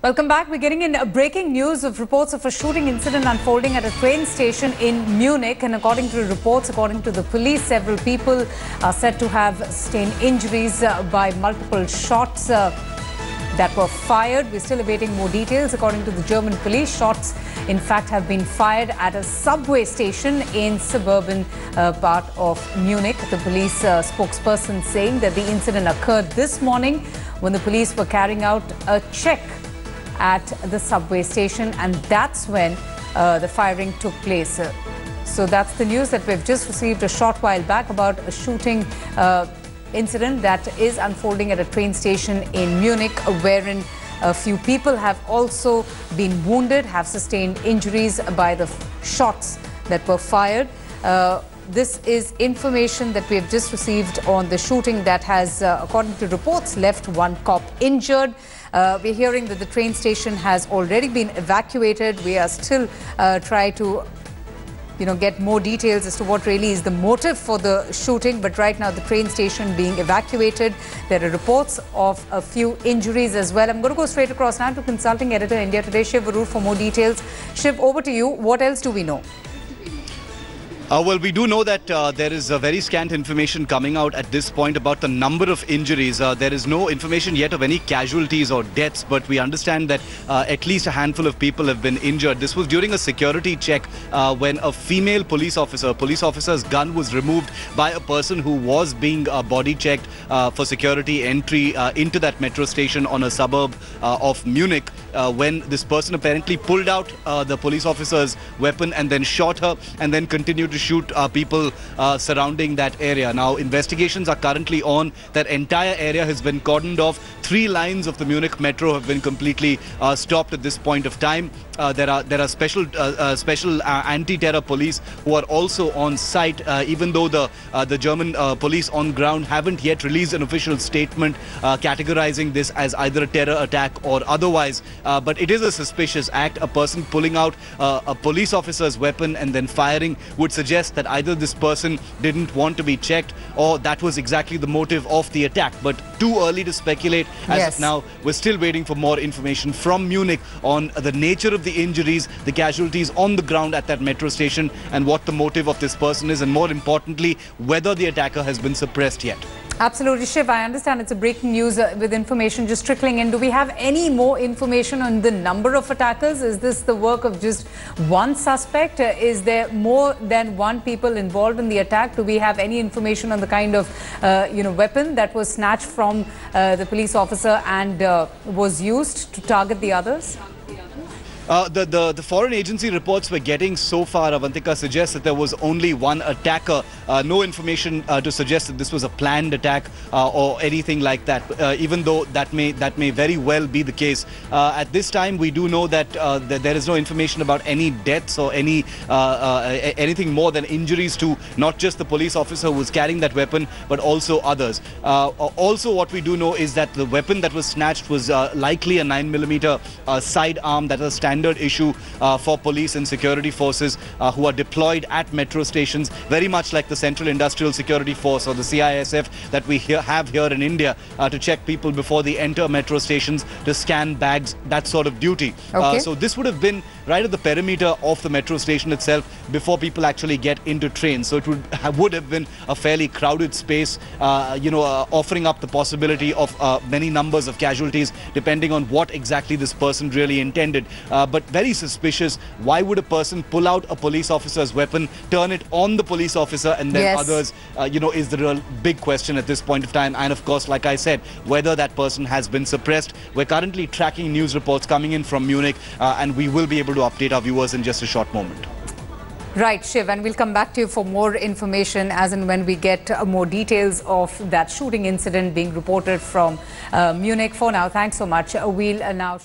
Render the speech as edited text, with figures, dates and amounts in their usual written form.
Welcome back. We're getting in breaking news of reports of a shooting incident unfolding at a train station in Munich. And according to reports, according to the police, several people are said to have sustained injuries by multiple shots that were fired. We're still awaiting more details. According to the German police, shots in fact have been fired at a subway station in suburban part of Munich. The police spokesperson saying that the incident occurred this morning when the police were carrying out a check at the subway station, and that's when the firing took place. So that's the news that we've just received a short while back about a shooting incident that is unfolding at a train station in Munich, wherein a few people have also been wounded, have sustained injuries by the shots that were fired. This is information that we have just received on the shooting that has, according to reports, left one cop injured. We're hearing that the train station has already been evacuated. We are still trying to, get more details as to what really is the motive for the shooting. But right now, the train station being evacuated. There are reports of a few injuries as well. I'm going to go straight across now to consulting editor India Today, Shiv Varur, for more details. Shiv, over to you. What else do we know? Well, we do know that there is very scant information coming out at this point about the number of injuries. There is no information yet of any casualties or deaths, but we understand that at least a handful of people have been injured. This was during a security check when a female police officer's gun was removed by a person who was being body checked for security entry into that metro station on a suburb of Munich, when this person apparently pulled out the police officer's weapon and then shot her and then continued to shoot people surrounding that area. Now, investigations are currently on. That entire area has been cordoned off. 3 lines of the Munich metro have been completely stopped at this point of time. There are special anti-terror police who are also on site, even though the German police on ground haven't yet released an official statement categorizing this as either a terror attack or otherwise. But it is a suspicious act. A person pulling out a police officer's weapon and then firing would suggest that either this person didn't want to be checked or that was exactly the motive of the attack. But too early to speculate as of now. We're still waiting for more information from Munich on the nature of the injuries, the casualties on the ground at that metro station, and what the motive of this person is, and more importantly, whether the attacker has been suppressed yet. Absolutely. Shiv, I understand it's a breaking news with information just trickling in. Do we have any more information on the number of attackers? Is this the work of just one suspect? Is there more than one people involved in the attack? Do we have any information on the kind of, weapon that was snatched from the police officer and was used to target the others? The foreign agency reports we're getting so far, Avantika, suggests that there was only one attacker. No information to suggest that this was a planned attack or anything like that, even though that may very well be the case. At this time, we do know that there is no information about any deaths or anything more than injuries to not just the police officer who was carrying that weapon, but also others. Also, what we do know is that the weapon that was snatched was likely a 9mm sidearm. That is a standard issue for police and security forces who are deployed at metro stations, very much like the Central Industrial Security Force or the CISF that we have here in India, to check people before they enter metro stations, to scan bags, that sort of duty. Okay. So this would have been right at the perimeter of the metro station itself before people actually get into trains. So it would have been a fairly crowded space, offering up the possibility of many numbers of casualties depending on what exactly this person really intended. But very suspicious. Why would a person pull out a police officer's weapon, turn it on the police officer and then others, is the real big question at this point of time. And of course, like I said, whether that person has been suppressed. We're currently tracking news reports coming in from Munich, and we will be able to update our viewers in just a short moment. Right, Shiv, and we'll come back to you for more information as and when we get more details of that shooting incident being reported from Munich. For now, thanks so much. We'll now